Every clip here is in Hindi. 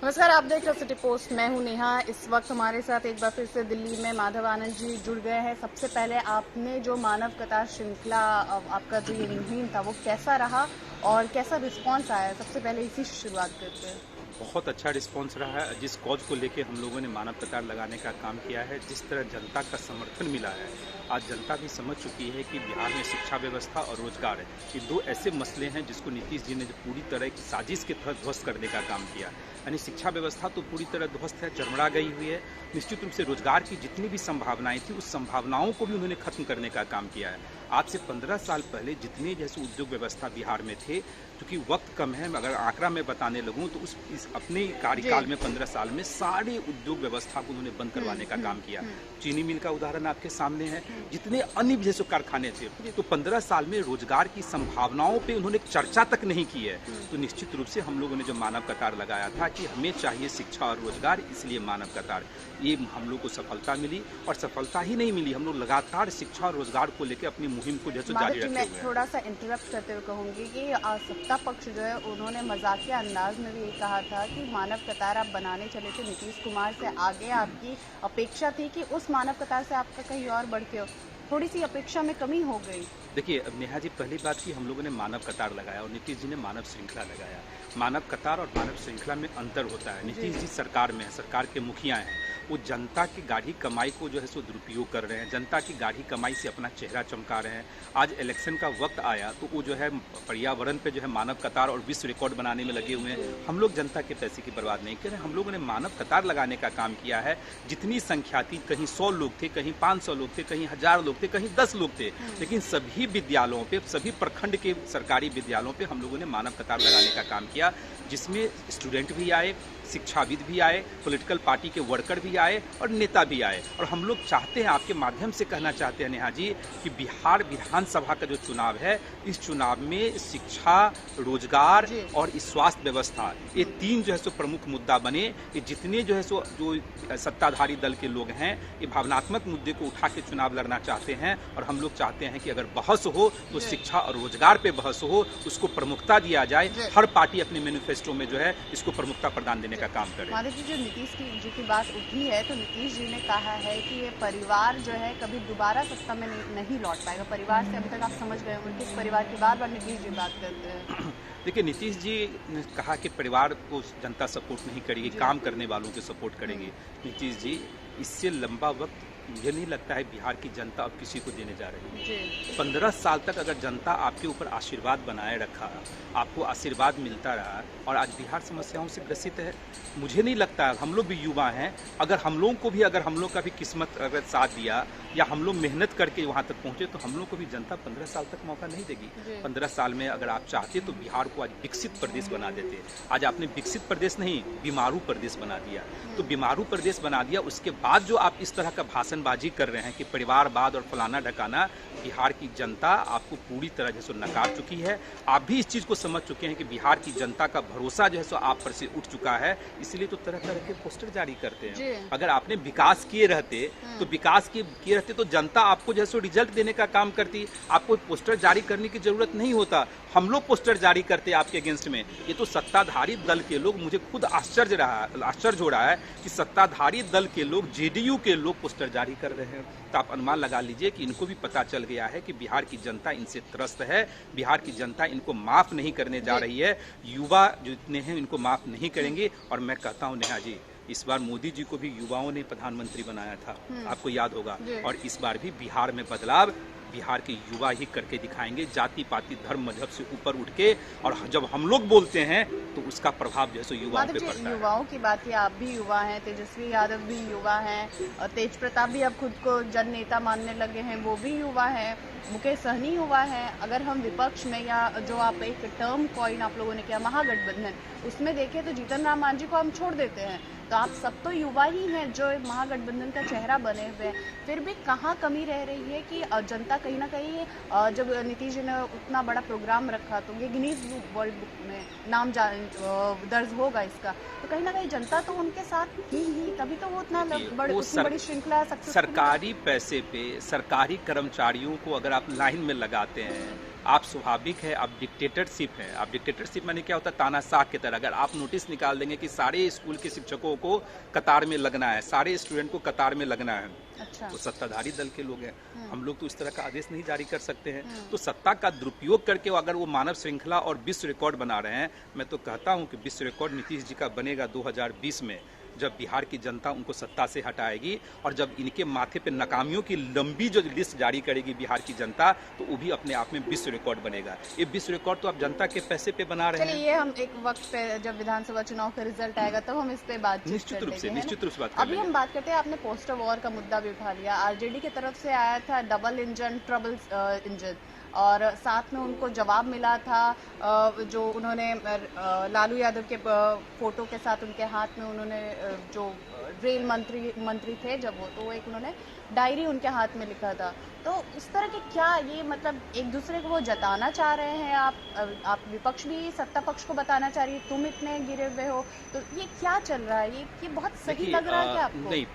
नमस्कार, आप देख रहे हो सिटी पोस्ट। मैं हूं नेहा। इस वक्त हमारे साथ एक बार फिर से दिल्ली में माधव आनंद जी जुड़ गए हैं। सबसे पहले आपने जो मानव कतार श्रृंखला, आपका जो ये मुहिम था वो कैसा रहा और कैसा रिस्पांस आया? सबसे पहले इसी से शुरुआत करते हैं। बहुत अच्छा रिस्पांस रहा है। जिस कॉज को लेके हम लोगों ने मानव कतार लगाने का काम किया है, जिस तरह जनता का समर्थन मिला है, आज जनता भी समझ चुकी है कि बिहार में शिक्षा व्यवस्था और रोजगार ये दो ऐसे मसले हैं जिसको नीतीश जी ने जो पूरी तरह की साजिश के तहत ध्वस्त करने का काम किया। यानी शिक्षा व्यवस्था तो पूरी तरह ध्वस्त है, चरमरा गई हुई है। निश्चित रूप से रोजगार की जितनी भी संभावनाएं थी, उस संभावनाओं को भी उन्होंने खत्म करने का काम किया है। आज से 15 साल पहले जितने जैसे उद्योग व्यवस्था बिहार में थे, क्योंकि वक्त कम है, अगर आंकड़ा में बताने लगूं तो इस अपने कार्यकाल में 15 साल में सारे उद्योग व्यवस्था को उन्होंने बंद करवाने का काम किया। चीनी मिल का उदाहरण आपके सामने है, जितने अन्य जैसे कारखाने थे, तो 15 साल में रोजगार की संभावनाओं पे उन्होंने चर्चा तक नहीं की है। तो निश्चित रूप से हम लोगों ने जो मानव कतार लगाया था कि हमें चाहिए शिक्षा और रोजगार, इसलिए मानव कतार, ये हम लोग को सफलता मिली। और सफलता ही नहीं मिली, हम लोग लगातार शिक्षा और रोजगार को लेकर अपनी मुहिम को जैसे जारी रखे हुए हैं। थोड़ा सा इंटरप्ट करते हुए कहूंगी कि सत्ता पक्ष जो है उन्होंने मजाकिया अंदाज में भी ये कहा था कि मानव कतार आप बनाने चले थे नीतीश कुमार से आगे, आपकी अपेक्षा थी कि उस मानव कतार से आपका कहीं और बढ़ के हो। थोड़ी सी अपेक्षा में कमी हो गई। देखिए नेहा जी, पहली बात की हम लोगों ने मानव कतार लगाया और नीतीश जी ने मानव श्रृंखला लगाया। मानव कतार और मानव श्रृंखला में अंतर होता है। नीतीश जी सरकार में है, सरकार के मुखिया हैं, वो जनता की गाढ़ी कमाई को जो है सो दुरुपयोग कर रहे हैं, जनता की गाढ़ी कमाई से अपना चेहरा चमका रहे हैं। आज इलेक्शन का वक्त आया तो वो जो है पर्यावरण पे जो है मानव कतार और विश्व रिकॉर्ड बनाने में लगे हुए हैं। हम लोग जनता के पैसे की बर्बाद नहीं कर रहे, हम लोगों ने मानव कतार लगाने का काम किया है। जितनी संख्या थी, कहीं 100 लोग थे, कहीं 500 लोग थे, कहीं 1000 लोग थे, कहीं 10 लोग थे, लेकिन सभी विद्यालयों पे, सभी प्रखंड के सरकारी विद्यालयों पे हम लोगों ने मानव कतार लगाने का काम किया, जिसमें स्टूडेंट भी आए, शिक्षाविद भी आए, पॉलिटिकल पार्टी के वर्कर भी आए और नेता भी आए। और हम लोग चाहते हैं, आपके माध्यम से कहना चाहते हैं नेहा जी, कि बिहार विधानसभा का जो चुनाव है, इस चुनाव में शिक्षा, रोजगार और स्वास्थ्य व्यवस्था, ये तीन जो है सो प्रमुख मुद्दा बने। ये जितने जो है सो जो सत्ताधारी दल के लोग हैं, ये भावनात्मक मुद्दे को उठा के चुनाव लड़ना चाहते हैं। और हम लोग चाहते हैं कि अगर बहस हो तो शिक्षा और रोजगार पे बहस हो, उसको प्रमुखता दिया जाए। हर पार्टी अपने मैनिफेस्टो में जो है इसको प्रमुखता प्रदान देने का काम करे। माधव जी, जो नीतीश जी की बात उठी है, तो नीतीश जी ने कहा है कि ये परिवार जो है कभी दोबारा सत्ता में नहीं लौट पाएगा। परिवार से अभी तक आप समझ गए होंगे, किस परिवार की बार बार नीतीश जी बात करते हैं। देखिए, नीतीश जी ने कहा कि परिवार को जनता सपोर्ट नहीं करेगी, काम करने वालों के सपोर्ट करेगी। नीतीश जी, इससे लंबा वक्त मुझे नहीं लगता है बिहार की जनता अब किसी को देने जा रही है। 15 साल तक अगर जनता आपके ऊपर आशीर्वाद बनाए रखा, आपको आशीर्वाद मिलता रहा, और आज बिहार समस्याओं से ग्रसित है, मुझे नहीं लगता, हम लोग भी युवा हैं, अगर हम लोग को भी, अगर हम लोग का भी किस्मत अगर साथ दिया या हम लोग मेहनत करके वहाँ तक पहुँचे, तो हम लोग को भी जनता 15 साल तक मौका नहीं देगी। 15 साल में अगर आप चाहते तो बिहार को आज विकसित प्रदेश बना देते। आज आपने विकसित प्रदेश नहीं, बीमारू प्रदेश बना दिया। तो बीमारू प्रदेश बना दिया, उसके बाद जो आप इस तरह का भाषणबाजी कर रहे हैं कि परिवारवाद और फलाना ढकाना, बिहार की जनता आपको पूरी तरह जैसे नकार चुकी है। आप भी इस चीज को समझ चुके हैं कि बिहार की जनता का भरोसा जो है सो आप पर से उठ चुका है। इसलिए तो तरह तरह के पोस्टर जारी करते हैं। अगर आपने विकास किए रहते तो विकास किए रहते तो जनता आपको जो है सो रिजल्ट देने का काम करती, आपको पोस्टर जारी करने की जरूरत नहीं होता। हम लोग पोस्टर जारी करते आपके अगेंस्ट में। ये तो सत्ताधारी दल के लोग, मुझे खुद आश्चर्य हो रहा है कि सत्ताधारी दल के लोग, जेडीयू के लोग पोस्टर जारी कर रहे हैं। तो आप अनुमान लगा लीजिए कि इनको भी पता चल गया है कि बिहार की जनता इनसे त्रस्त है, बिहार की जनता इनको माफ नहीं करने जा रही है। युवा जितने हैं इनको माफ नहीं करेंगे। और मैं कहता हूं नेहा जी, इस बार मोदी जी को भी युवाओं ने प्रधानमंत्री बनाया था, आपको याद होगा। और इस बार भी बिहार में बदलाव बिहार के युवा ही करके दिखाएंगे, जाति पाति धर्म मजहब से ऊपर उठ के। और जब हम लोग बोलते हैं तो उसका प्रभाव जो है सो युवाओं पे पड़ता है। युवाओं की बात है, आप भी युवा हैं, तेजस्वी यादव भी युवा हैं, और तेज प्रताप भी अब खुद को जन नेता मानने लगे हैं, वो भी युवा हैं, मुकेश सहनी युवा है। अगर हम विपक्ष में, या जो आप एक टर्म कॉइन आप लोगों ने किया महागठबंधन, उसमें देखें तो जीतन राम मांझी को हम छोड़ देते हैं। तो आप सब तो युवा ही हैं जो महागठबंधन का चेहरा बने हुए हैं। फिर भी कहाँ कमी रह रही है कि जनता कहीं ना कहीं, जब नीतीश जी ने उतना बड़ा प्रोग्राम रखा तो ये गिनीज वर्ल्ड बुक में नाम दर्ज होगा इसका, तो कहीं ना कहीं जनता तो उनके साथ ही, तभी तो वो उतना बड़ी श्रृंखला सक्सेसफुल। सरकारी पैसे पे सरकारी कर्मचारियों को अगर आप लाइन में लगाते हैं, आप स्वाभाविक है, आप डिक्टेटरशिप है। आप डिक्टेटरशिप माने क्या होता है? तानाशाह की तरह। अगर आप नोटिस निकाल देंगे कि सारे स्कूल के शिक्षकों को कतार में लगना है, सारे स्टूडेंट को कतार में लगना है, अच्छा। तो सत्ताधारी दल के लोग हैं, हम लोग तो इस तरह का आदेश नहीं जारी कर सकते हैं। तो सत्ता का दुरुपयोग करके अगर वो मानव श्रृंखला और विश्व रिकॉर्ड बना रहे हैं, मैं तो कहता हूं कि विश्व रिकॉर्ड नीतीश जी का बनेगा 2020 में, जब बिहार की जनता उनको सत्ता से हटाएगी और जब इनके माथे पे नाकामियों की लंबी जो लिस्ट जारी करेगी बिहार की जनता, तो वो भी अपने आप में विश्व रिकॉर्ड बनेगा। ये विश्व रिकॉर्ड तो आप जनता के पैसे पे बना रहे हैं। चलिए, ये हम एक वक्त पे जब विधानसभा चुनाव का रिजल्ट आएगा तब हम इस पे बात निश्चित रूप से बात कर अभी हम बात करते हैं। आपने पोस्टर वॉर का मुद्दा भी उठा लिया। आरजेडी की तरफ से आया था डबल इंजन, ट्रबल इंजन, और साथ में उनको जवाब मिला था जो उन्होंने लालू यादव के फोटो के साथ उनके हाथ में उन्होंने जो रेल मंत्री थे जब वो, तो एक उन्होंने डायरी उनके हाथ में लिखा था। तो इस तरह के क्या ये मतलब एक दूसरे को वो जताना चाह रहे हैं? आप विपक्ष भी सत्ता पक्ष को बताना चाह रही है तुम इतने गिरे हुए हो, तो ये क्या चल रहा है? ये बहुत सही लग रहा है क्या आपको? नहीं,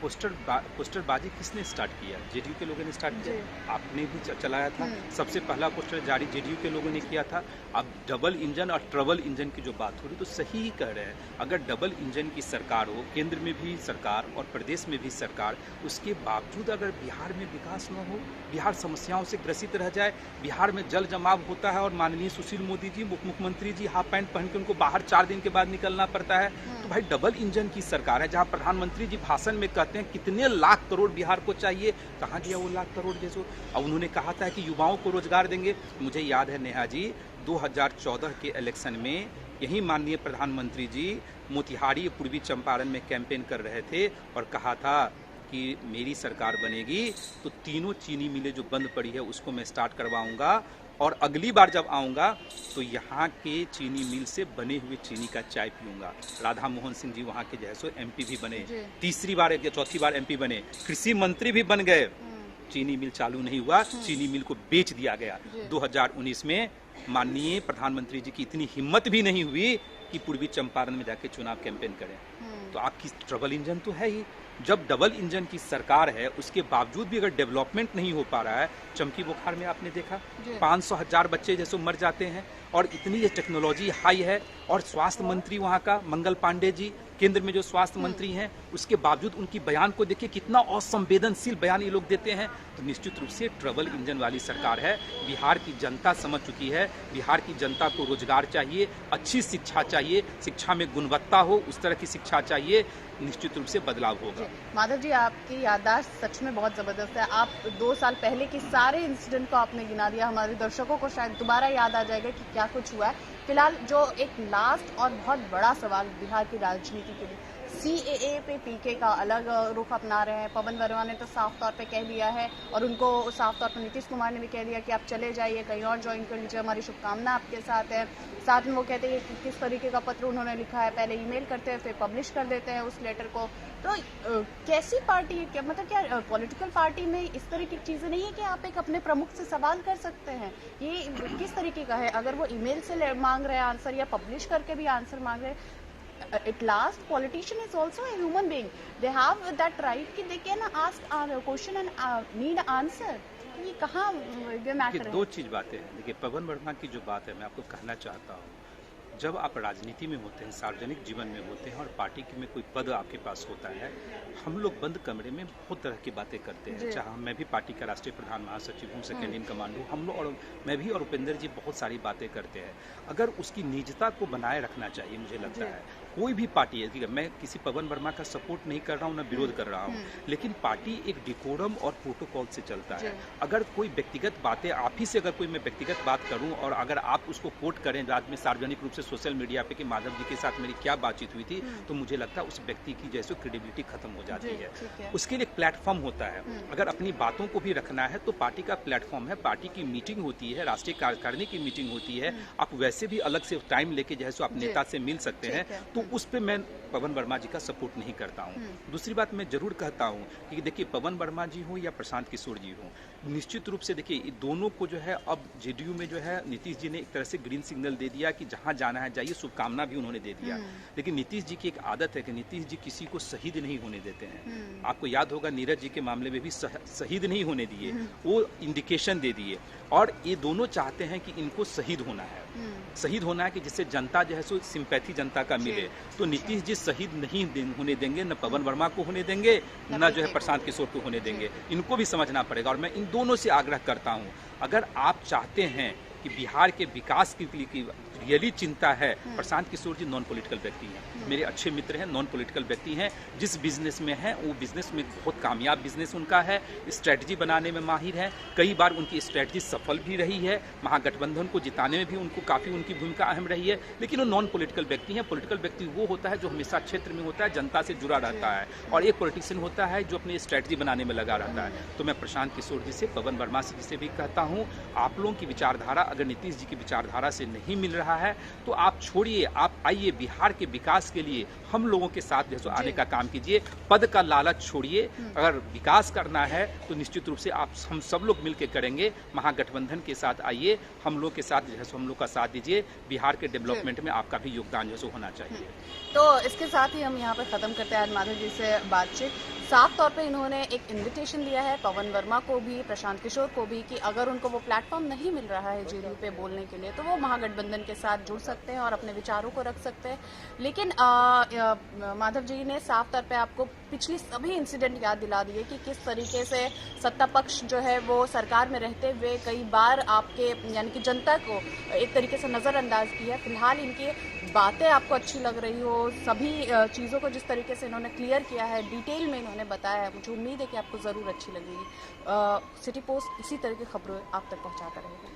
पोस्टरबाजी किसने स्टार्ट किया? जेडीयू के लोगों ने स्टार्ट किया, आपने भी चलाया था। सबसे पहला पोस्टर जारी जेडीयू के लोगों ने किया था। अब डबल इंजन और ट्रबल इंजन की जो बात हो रही, तो सही ही कह रहे हैं। अगर डबल इंजन की सरकार हो, केंद्र में भी सरकार और प्रदेश में भी सरकार, उसके बावजूद अगर बिहार में विकास न हो, बिहार समस्याओं से ग्रसित रह जाए, बिहार में जल जमाव होता है और माननीय सुशील मोदी जी मुख्यमंत्री जी हाफ पैंट पहन के उनको बाहर 4 दिन के बाद निकलना पड़ता है, तो भाई डबल इंजन की सरकार है। जहां प्रधानमंत्री जी भाषण में कहते हैं कितने लाख करोड़ बिहार को चाहिए, कहाँ गया वो लाख करोड़? जैसे अब उन्होंने कहा था कि युवाओं को रोजगार देंगे। मुझे याद है नेहा जी, 2014 के इलेक्शन में यही माननीय प्रधानमंत्री जी मोतिहारी पूर्वी चंपारण में कैंपेन कर रहे थे और कहा था कि मेरी सरकार बनेगी तो तीनों चीनी मिलें जो बंद पड़ी है उसको मैं स्टार्ट करवाऊंगा, और अगली बार जब आऊंगा तो यहाँ के चीनी मिल से बने हुए चीनी का चाय पीऊंगा। राधा मोहन सिंह जी वहाँ के जो है सो एमपी भी बने, तीसरी बार या चौथी बार एमपी बने, कृषि मंत्री भी बन गए। चीनी मिल चालू नहीं हुआ, चीनी मिल को बेच दिया गया। 2019 में माननीय प्रधानमंत्री जी की इतनी हिम्मत भी नहीं हुई कि पूर्वी चंपारण में जाके चुनाव कैंपेन करें। तो आपकी ट्रबल इंजन तो है ही। जब डबल इंजन की सरकार है उसके बावजूद भी अगर डेवलपमेंट नहीं हो पा रहा है, चमकी बुखार में आपने देखा 500,000 बच्चे जैसे मर जाते हैं, और इतनी ये टेक्नोलॉजी हाई है, और स्वास्थ्य मंत्री वहाँ का मंगल पांडे जी केंद्र में जो स्वास्थ्य मंत्री हैं, उसके बावजूद उनकी बयान को देखिए कितना असंवेदनशील बयान ये लोग देते हैं। तो निश्चित रूप से ट्रबल इंजन वाली सरकार है। बिहार की जनता समझ चुकी है, बिहार की जनता को रोजगार चाहिए, अच्छी शिक्षा चाहिए, शिक्षा में गुणवत्ता हो, उस तरह की शिक्षा चाहिए, निश्चित रूप से बदलाव होगा। माधव जी, आपकी याददाश्त सच में बहुत जबरदस्त है। आप 2 साल पहले के सारे इंसिडेंट को आपने गिना दिया। हमारे दर्शकों को शायद दोबारा याद आ जाएगा कि क्या कुछ हुआ है। फिलहाल जो एक लास्ट और बहुत बड़ा सवाल बिहार की राजनीति के लिए, CAA पे पीके का अलग रुख अपना रहे हैं। पवन वर्मा ने तो साफ तौर पे कह दिया है, और उनको साफ तौर पर नीतीश कुमार ने भी कह दिया कि आप चले जाइए, कहीं और ज्वाइन कर लीजिए, हमारी शुभकामना आपके साथ है। साथ में वो कहते हैं कि किस तरीके का पत्र उन्होंने लिखा है, पहले ईमेल करते हैं फिर पब्लिश कर देते हैं उस लेटर को। तो कैसी पार्टी है? क्या मतलब क्या पॉलिटिकल पार्टी में इस तरह की चीजें नहीं है कि आप एक अपने प्रमुख से सवाल कर सकते हैं? ये किस तरीके का है? अगर वो ईमेल से मांग रहे हैं आंसर या पब्लिश करके भी आंसर मांग रहे हैं, at last politician is also a human being, they have that right कि they can ask a question and need answer। ये कहाँ ये मैटर है? 2 चीज बातें हैं। देखिए, पवन वर्मा की जो बात है, मैं आपको कहना चाहता हूँ, जब आप राजनीति में होते हैं, सार्वजनिक जीवन में होते हैं और पार्टी में कोई पद आपके पास होता है, हम लोग बंद कमरे में बहुत तरह की बातें करते हैं। चाहे मैं भी पार्टी का राष्ट्रीय प्रधान महासचिव हूँ, सेकेंड इन कमांड हूँ, हम लोग और मैं भी और उपेंद्र जी बहुत सारी बातें करते हैं। अगर उसकी निजता को बनाए रखना चाहिए, मुझे लगता है कोई भी पार्टी है, ठीक है, मैं किसी पवन वर्मा का सपोर्ट नहीं कर रहा हूँ, ना विरोध कर रहा हूँ, लेकिन पार्टी एक डिकोरम और प्रोटोकॉल से चलता है। अगर कोई व्यक्तिगत बातें, आप ही से अगर कोई मैं व्यक्तिगत बात करूँ और अगर आप उसको कोट करें रात में सार्वजनिक रूप से सोशल मीडिया पे कि माधव जी के साथ मेरी क्या बातचीत हुई थी, तो मुझे लगता है उस व्यक्ति की जैसे क्रेडिबिलिटी खत्म हो जाती है। उसके लिए एक प्लेटफॉर्म होता है, अगर अपनी बातों को भी रखना है तो पार्टी का प्लेटफॉर्म है, पार्टी की मीटिंग होती है, राष्ट्रीय कार्यकारिणी की मीटिंग होती है, आप वैसे भी अलग से टाइम लेके जो है सो आप नेता से मिल सकते हैं। तो उस पर मैं पवन वर्मा जी का सपोर्ट नहीं करता हूं। दूसरी बात मैं जरूर कहता हूं कि देखिए, पवन वर्मा जी हो या प्रशांत किशोर जी हो, निश्चित रूप से देखिए दोनों को जो है अब जेडीयू में जो है नीतीश जी ने एक तरह से ग्रीन सिग्नल दे दिया कि जहां जाना जाना है जाइए, शुभकामना भी उन्होंने दे दिया। लेकिन नीतीश जी की एक आदत है कि नीतीश जी किसी को शहीद नहीं होने देते हैं। आपको याद होगा नीरज जी के मामले में भी शहीद नहीं होने दिए, वो इंडिकेशन दे दिए। और ये दोनों चाहते हैं कि इनको शहीद होना है, शहीद होना है कि जिससे जनता जो है सो सिंपैथी जनता का मिले। तो नीतीश जी शहीद नहीं होने देंगे, न पवन वर्मा को होने देंगे, न जो है प्रशांत किशोर को होने देंगे। इनको भी समझना पड़ेगा। और मैं इन दोनों से आग्रह करता हूँ, अगर आप चाहते हैं कि बिहार के विकास के लिए की रियली चिंता है, प्रशांत किशोर जी नॉन पॉलिटिकल व्यक्ति हैं, मेरे अच्छे मित्र हैं, नॉन पॉलिटिकल व्यक्ति हैं। जिस बिजनेस में हैं वो बिजनेस में बहुत कामयाब बिजनेस उनका है, स्ट्रेटजी बनाने में माहिर है, कई बार उनकी स्ट्रेटजी सफल भी रही है, महागठबंधन को जिताने में भी उनको काफ़ी उनकी भूमिका अहम रही है। लेकिन वो नॉन पॉलिटिकल व्यक्ति हैं। पॉलिटिकल व्यक्ति वो होता है जो हमेशा क्षेत्र में होता है, जनता से जुड़ा रहता है, और एक पॉलिटिशियन होता है जो अपनी स्ट्रेटजी बनाने में लगा रहता है। तो मैं प्रशांत किशोर जी से, पवन वर्मा जी से भी कहता हूँ, आप लोगों की विचारधारा अगर नीतीश जी की विचारधारा से नहीं मिल रहा है तो आप छोड़िए, आप आइए, बिहार के विकास के लिए हम लोगों के साथ जो आने का काम कीजिए। पद का लालच छोड़िए, अगर विकास करना है तो निश्चित रूप से हम सब लोग मिलकर करेंगे। महागठबंधन के साथ आइए, हम लोग के साथ जो है हम लोग का साथ दीजिए। बिहार के डेवलपमेंट में आपका भी योगदान जो होना चाहिए। तो इसके साथ ही हम यहाँ पर ख़त्म करते हैं आज माधव जी से बातचीत। साफ तौर पे इन्होंने एक इनविटेशन दिया है पवन वर्मा को भी, प्रशांत किशोर को भी, कि अगर उनको वो प्लेटफॉर्म नहीं मिल रहा है जेडीयू पे बोलने के लिए तो वो महागठबंधन के साथ जुड़ सकते हैं और अपने विचारों को रख सकते हैं। लेकिन माधव जी ने साफ तौर पे आपको पिछली सभी इंसिडेंट याद दिला दिए कि किस तरीके से सत्ता पक्ष जो है वो सरकार में रहते हुए कई बार आपके यानी कि जनता को एक तरीके से नज़रअंदाज किया। फिलहाल इनकी बातें आपको अच्छी लग रही हो, सभी चीज़ों को जिस तरीके से इन्होंने क्लियर किया है, डिटेल में इन्होंने बताया है, मुझे उम्मीद है कि आपको ज़रूर अच्छी लगेगी। सिटी पोस्ट इसी तरह की खबरें आप तक पहुंचाता रहेगा।